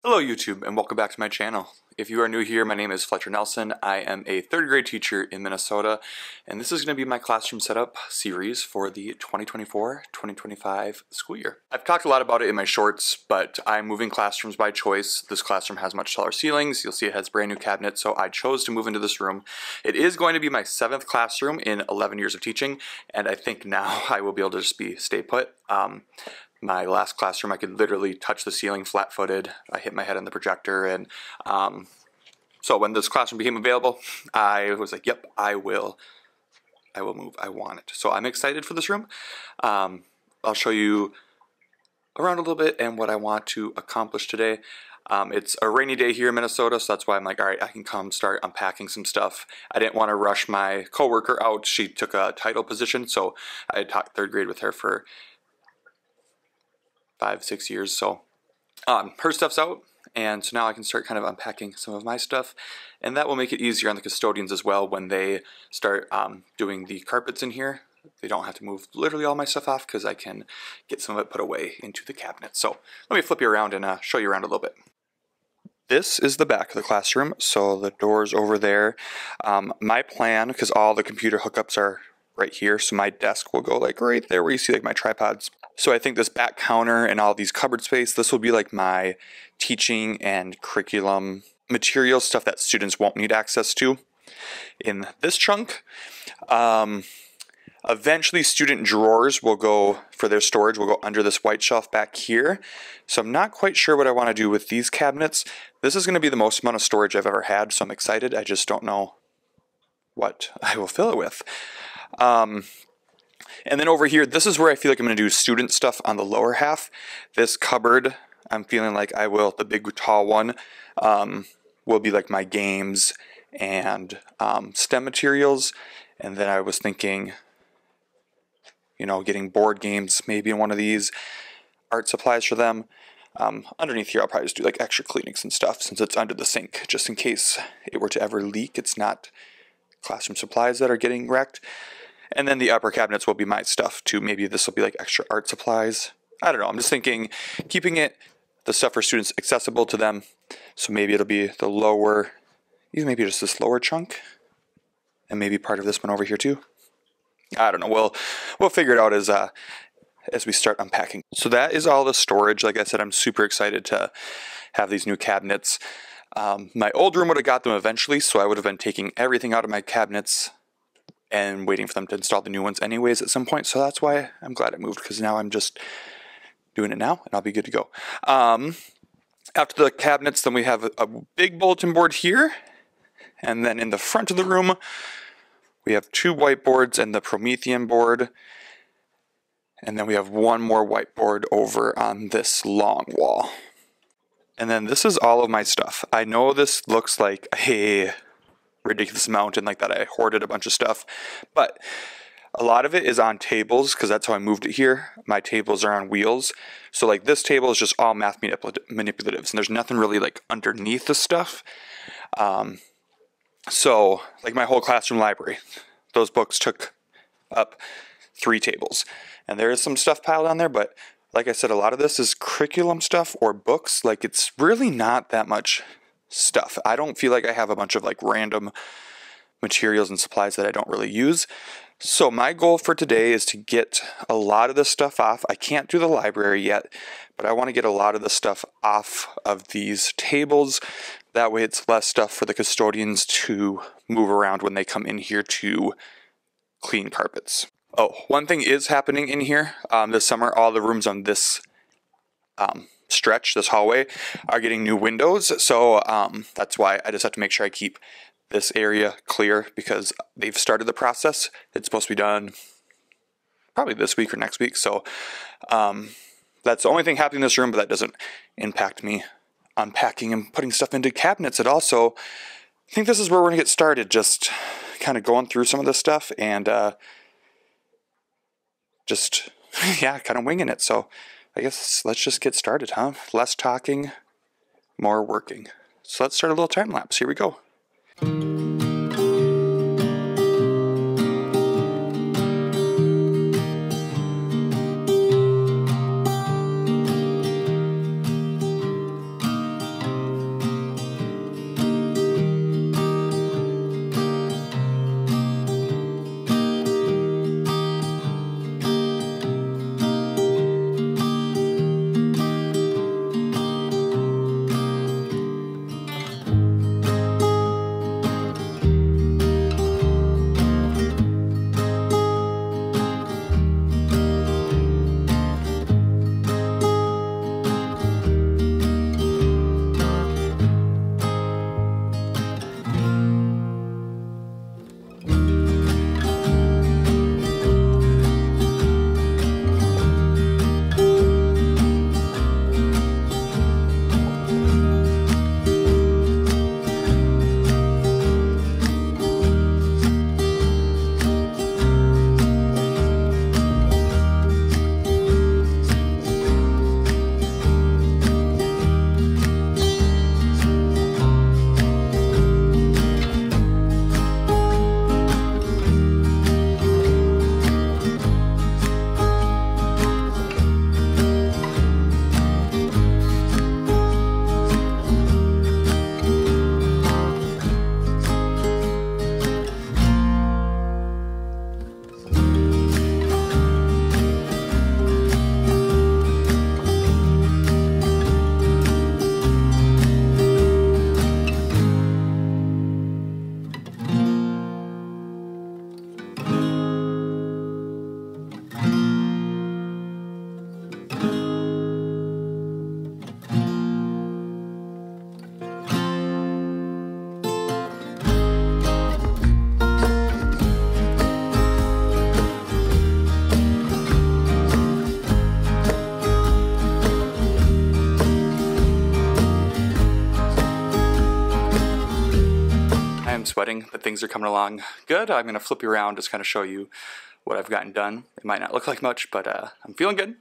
Hello YouTube and welcome back to my channel. If you are new here, my name is Fletcher Nelson. I am a third grade teacher in Minnesota, and this is going to be my classroom setup series for the 2024-2025 school year. I've talked a lot about it in my shorts, but I'm moving classrooms by choice. This classroom has much taller ceilings. You'll see it has brand new cabinets, so I chose to move into this room. It is going to be my 7th classroom in 11 years of teaching, and I think now I will be able to just stay put. My last classroom, I could literally touch the ceiling flat-footed. I hit my head on the projector, and so when this classroom became available, I was like, yep, I will move. I want it. So I'm excited for this room. I'll show you around a little bit and what I want to accomplish today. It's a rainy day here in Minnesota, so that's why I'm like, all right, I can come start unpacking some stuff. I didn't want to rush my coworker out. She took a title position, so I had taught 3rd grade with her for 5-6 years, so her stuff's out, and so now I can start kind of unpacking some of my stuff, and that will make it easier on the custodians as well when they start doing the carpets in here. They don't have to move literally all my stuff off because I can get some of it put away into the cabinet. So let me flip you around and show you around a little bit. This is the back of the classroom, so the door's over there. My plan, because all the computer hookups are right here, so my desk will go like right there where you see like my tripods. So I think this back counter and all these cupboard space, this will be like my teaching and curriculum material stuff that students won't need access to in this chunk. Eventually student drawers will go, for their storage, will go under this white shelf back here. So I'm not quite sure what I want to do with these cabinets. This is going to be the most amount of storage I've ever had, so I'm excited. I just don't know what I will fill it with. And then over here, this is where I feel like I'm going to do student stuff on the lower half. This cupboard, I'm feeling like I will, the big tall one, will be like my games and STEM materials. And then I was thinking, you know, getting board games maybe in one of these, art supplies for them. Underneath here, I'll probably just do like extra Kleenex and stuff since it's under the sink, just in case it were to ever leak. It's not classroom supplies that are getting wrecked. And then the upper cabinets will be my stuff too. Maybe this will be like extra art supplies. I don't know. I'm just thinking keeping the stuff for students accessible to them. So maybe it'll be the lower, even maybe just this lower chunk. And maybe part of this one over here too. I don't know. We'll figure it out as we start unpacking. So that is all the storage. Like I said, I'm super excited to have these new cabinets. My old room would have got them eventually, so I would have been taking everything out of my cabinets and waiting for them to install the new ones anyways at some point. So that's why I'm glad I moved, because now I'm just doing it now and I'll be good to go. After the cabinets, then we have a big bulletin board here. And then in the front of the room, we have 2 whiteboards and the Promethean board. And then we have one more whiteboard over on this long wall. And then this is all of my stuff. I know this looks like a ridiculous amount and like that I hoarded a bunch of stuff, but a lot of it is on tables because that's how I moved it here. My tables are on wheels, so like this table is just all math manipulatives and there's nothing really like underneath the stuff. So like my whole classroom library, those books took up 3 tables, and there is some stuff piled on there, but like I said, a lot of this is curriculum stuff or books. Like it's really not that much stuff. I don't feel like I have a bunch of like random materials and supplies that I don't really use. So my goal for today is to get a lot of this stuff off. I can't do the library yet, but I want to get a lot of the stuff off of these tables. That way it's less stuff for the custodians to move around when they come in here to clean carpets. Oh, one thing is happening in here this summer. All the rooms on this stretch, this hallway, are getting new windows, so that's why I just have to make sure I keep this area clear, because they've started the process. It's supposed to be done probably this week or next week, so that's the only thing happening in this room, but that doesn't impact me unpacking and putting stuff into cabinets at all. So I think this is where we're gonna get started, just kind of going through some of this stuff and just yeah, kind of winging it. So I guess let's just get started, huh? Less talking, more working. So let's start a little time lapse. Here we go. I'm sweating, but things are coming along good. I'm going to flip you around, just kind of show you what I've gotten done. It might not look like much, but I'm feeling good,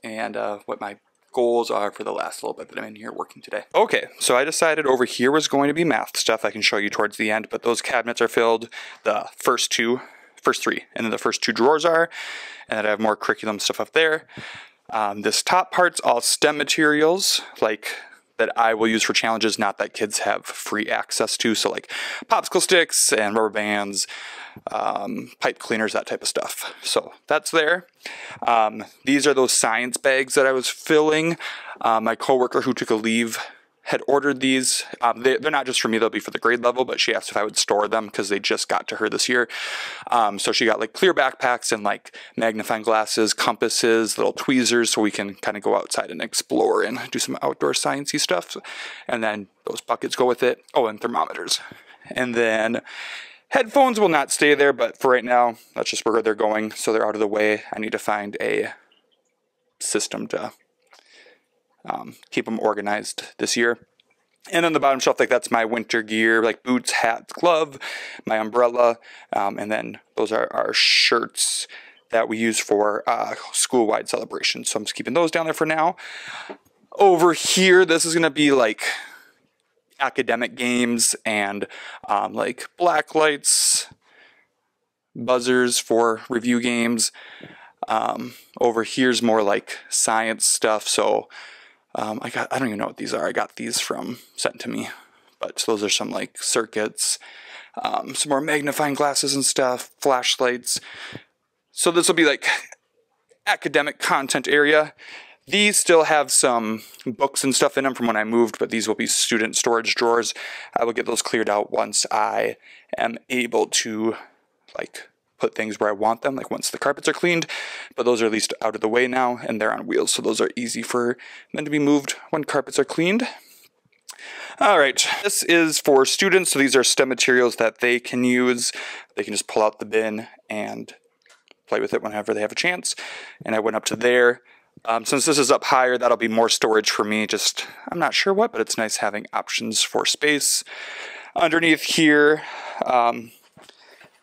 and what my goals are for the last little bit that I'm in here working today. Okay, so I decided over here was going to be math stuff. I can show you towards the end, but those cabinets are filled, the first three, and then the first 2 drawers are, and then I have more curriculum stuff up there. This top part's all STEM materials, like that I will use for challenges, not that kids have free access to, so like popsicle sticks and rubber bands, pipe cleaners, that type of stuff. So that's there. These are those science bags that I was filling. My coworker who took a leave had ordered these. They're not just for me, they'll be for the grade level, but she asked if I would store them because they just got to her this year. So she got like clear backpacks and like magnifying glasses, compasses, little tweezers, so we can kind of go outside and explore and do some outdoor sciencey stuff. And then those buckets go with it. Oh, and thermometers. And then headphones will not stay there, but for right now, that's just where they're going, so they're out of the way. I need to find a system to keep them organized this year. And on the bottom shelf, like that's my winter gear, like boots, hats, glove, my umbrella, and then those are our shirts that we use for school-wide celebrations. So I'm just keeping those down there for now. Over here, this is going to be like academic games and like black lights, buzzers for review games. Over here's more like science stuff, so I don't even know what these are. I got these sent to me, but those are some like circuits, some more magnifying glasses and stuff, flashlights. So this will be like academic content area. These still have some books and stuff in them from when I moved, but these will be student storage drawers. I will get those cleared out once I am able to like put things where I want them, like once the carpets are cleaned, but those are at least out of the way now, and they're on wheels, so those are easy for them to be moved when carpets are cleaned. All right, this is for students, so these are STEM materials that they can use. They can just pull out the bin and play with it whenever they have a chance, and I went up to there. Since this is up higher, that'll be more storage for me, just, I'm not sure what, but it's nice having options for space. Underneath here,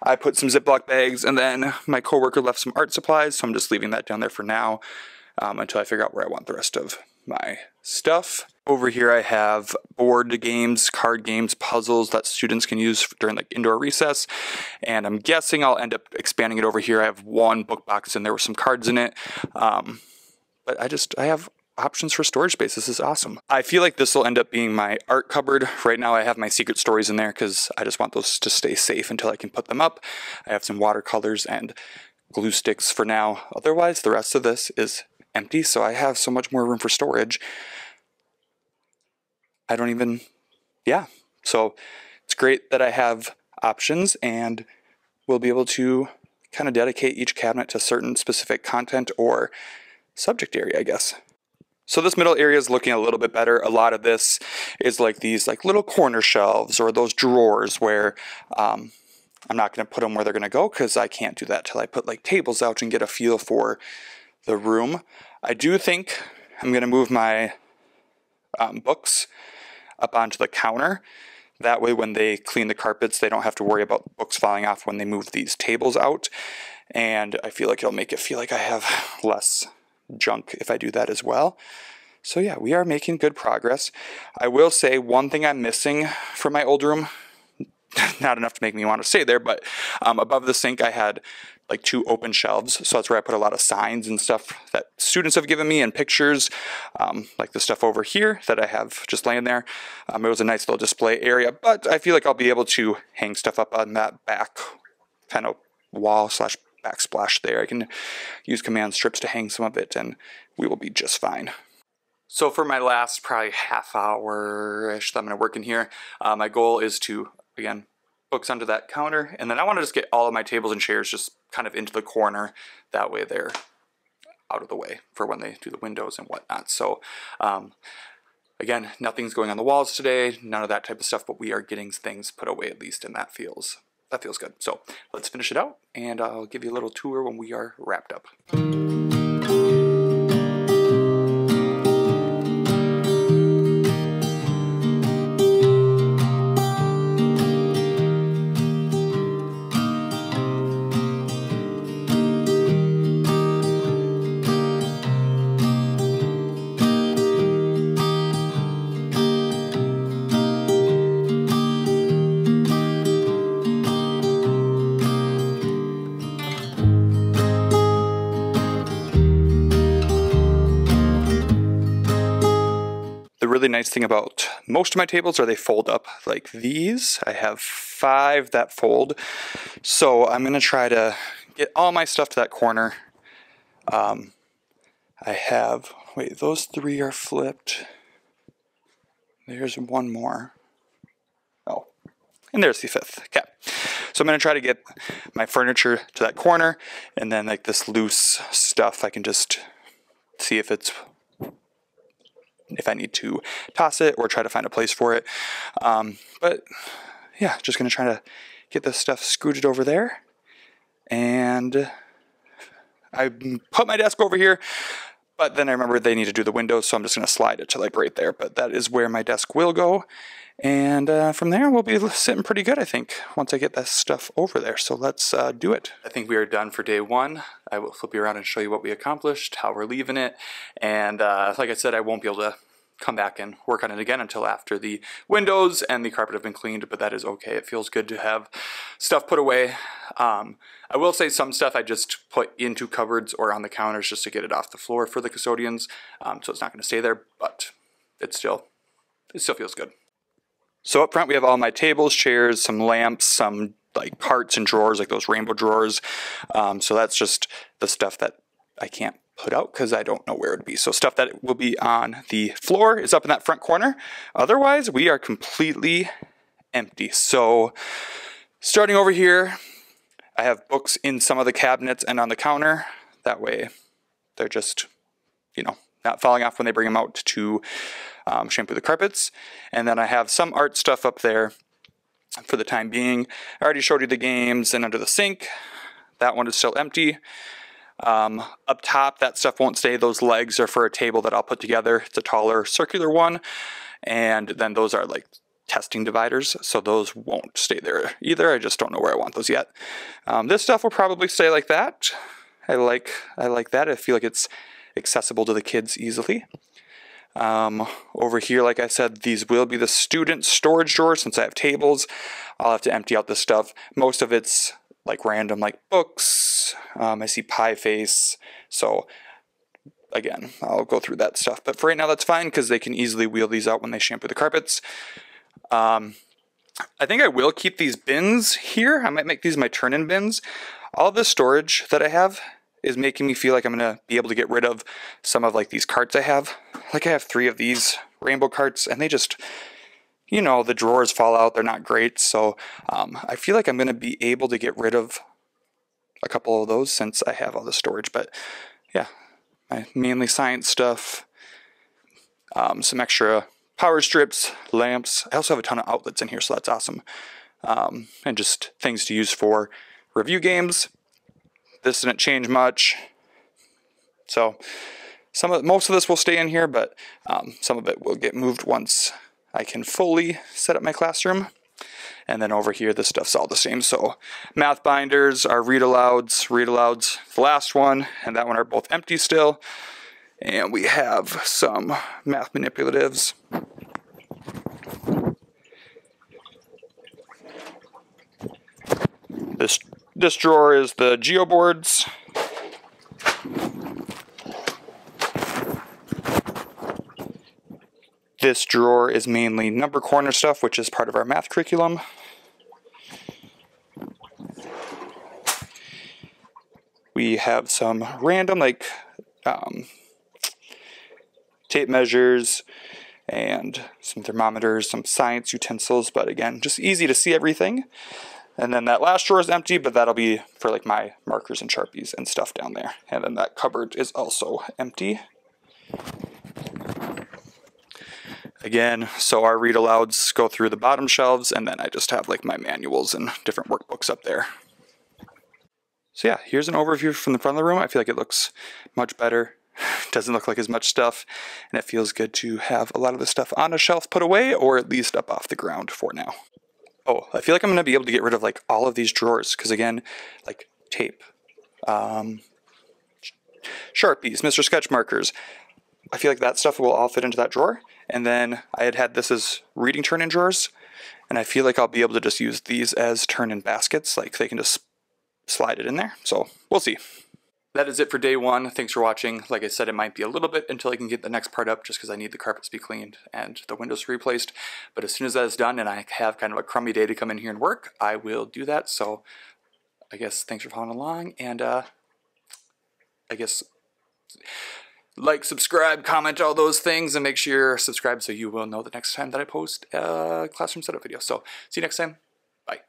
I put some Ziploc bags, and then my coworker left some art supplies, so I'm just leaving that down there for now until I figure out where I want the rest of my stuff. Over here I have board games, card games, puzzles that students can use during like indoor recess, and I'm guessing I'll end up expanding it over here. I have one book box and there were some cards in it, but I have options for storage space. This is awesome. I feel like this will end up being my art cupboard. Right now I have my secret stories in there because I just want those to stay safe until I can put them up. I have some watercolors and glue sticks for now. Otherwise, the rest of this is empty, so I have so much more room for storage. So it's great that I have options, and we'll be able to kind of dedicate each cabinet to certain specific content or subject area, I guess. So this middle area is looking a little bit better. A lot of this is like these like little corner shelves or those drawers where I'm not going to put them where they're going to go because I can't do that till I put like tables out and get a feel for the room. I do think I'm going to move my books up onto the counter. That way when they clean the carpets, they don't have to worry about books falling off when they move these tables out. And I feel like it'll make it feel like I have less junk if I do that as well. So yeah, we are making good progress. I will say one thing I'm missing from my old room, not enough to make me want to stay there, but above the sink I had like 2 open shelves, so that's where I put a lot of signs and stuff that students have given me and pictures, like the stuff over here that I have just laying there. It was a nice little display area, but I feel like I'll be able to hang stuff up on that back kind of wall slash backsplash there. I can use command strips to hang some of it, and we will be just fine. So for my last probably half hour-ish that I'm going to work in here, my goal is to, again, books onto that counter, and then I want to just get all of my tables and chairs just kind of into the corner. That way they're out of the way for when they do the windows and whatnot. So again, nothing's going on the walls today, none of that type of stuff, but we are getting things put away at least, and that feels good. So let's finish it out, and I'll give you a little tour when we are wrapped up. nice thing about most of my tables are they fold up like these. I have 5 that fold. So I'm going to try to get all my stuff to that corner. I have, wait, those 3 are flipped. There's one more. Oh, and there's the 5th. Okay. So I'm going to try to get my furniture to that corner, and then like this loose stuff, I can just see if I need to toss it or try to find a place for it. But yeah, just going to try to get this stuff scooted over there. And I put my desk over here, but then I remember they need to do the windows, so I'm just going to slide it to like right there. But that is where my desk will go. And from there, we'll be sitting pretty good, I think, once I get that stuff over there. So let's do it. I think we are done for day 1. I will flip you around and show you what we accomplished, how we're leaving it. And like I said, I won't be able to come back and work on it again until after the windows and the carpet have been cleaned, but that is okay. It feels good to have stuff put away. I will say some stuff I just put into cupboards or on the counters just to get it off the floor for the custodians. So it's not going to stay there, but it still feels good. So up front we have all my tables, chairs, some lamps, some like carts and drawers, like those rainbow drawers. So that's just the stuff that I can't put out because I don't know where it would be. So stuff that will be on the floor is up in that front corner. Otherwise, we are completely empty. So starting over here, I have books in some of the cabinets and on the counter. That way they're just, not falling off when they bring them out to shampoo the carpets. And then I have some art stuff up there for the time being. I already showed you the games, and under the sink, that one is still empty. Up top, that stuff won't stay. Those legs are for a table that I'll put together. It's a taller circular one. And then those are like testing dividers, so those won't stay there either. I just don't know where I want those yet. This stuff will probably stay like that. I like that. I feel like it's accessible to the kids easily. Over here, like I said, these will be the student storage drawers. Since I have tables, I'll have to empty out this stuff. Most of it's like random, like books. I see pie face, so again, I'll go through that stuff. But for right now, that's fine because they can easily wheel these out when they shampoo the carpets. I think I will keep these bins here. I might make these my turn-in bins. All this storage that I have is making me feel like I'm going to be able to get rid of some of like these carts I have. Like I have 3 of these rainbow carts, and they just, the drawers fall out. They're not great. So I feel like I'm going to be able to get rid of a couple of those since I have all the storage. But yeah, my mainly science stuff, some extra power strips, lamps. I also have a ton of outlets in here, so that's awesome. And just things to use for review games. This didn't change much. So most of this will stay in here, but some of it will get moved once I can fully set up my classroom. And then over here, this stuff's all the same. So math binders, our read alouds, the last one, and that one are both empty still. And we have some math manipulatives. This drawer is the geoboards. This drawer is mainly number corner stuff, which is part of our math curriculum. We have some random tape measures and some thermometers, some science utensils, but again, just easy to see everything. And then that last drawer is empty, but that'll be for like my markers and Sharpies and stuff down there. And then that cupboard is also empty. Again, so our read alouds go through the bottom shelves, and then I just have like my manuals and different workbooks up there. So yeah, here's an overview from the front of the room. I feel like it looks much better. Doesn't look like as much stuff, and it feels good to have a lot of the stuff on a shelf put away, or at least up off the ground for now. Oh, I feel like I'm going to be able to get rid of like all of these drawers, because again, like tape, Sharpies, Mr. Sketch markers, I feel like that stuff will all fit into that drawer. And then I had this as reading turn-in drawers, and I feel like I'll be able to just use these as turn-in baskets, like they can just slide it in there. So we'll see. that is it for day one. Thanks for watching. Like I said, it might be a little bit until I can get the next part up just because I need the carpets to be cleaned and the windows replaced. But as soon as that is done and I have kind of a crummy day to come in here and work, I will do that. So I guess thanks for following along, and I guess like, subscribe, comment, all those things, and make sure you're subscribed so you will know the next time that I post a classroom setup video. So see you next time. Bye.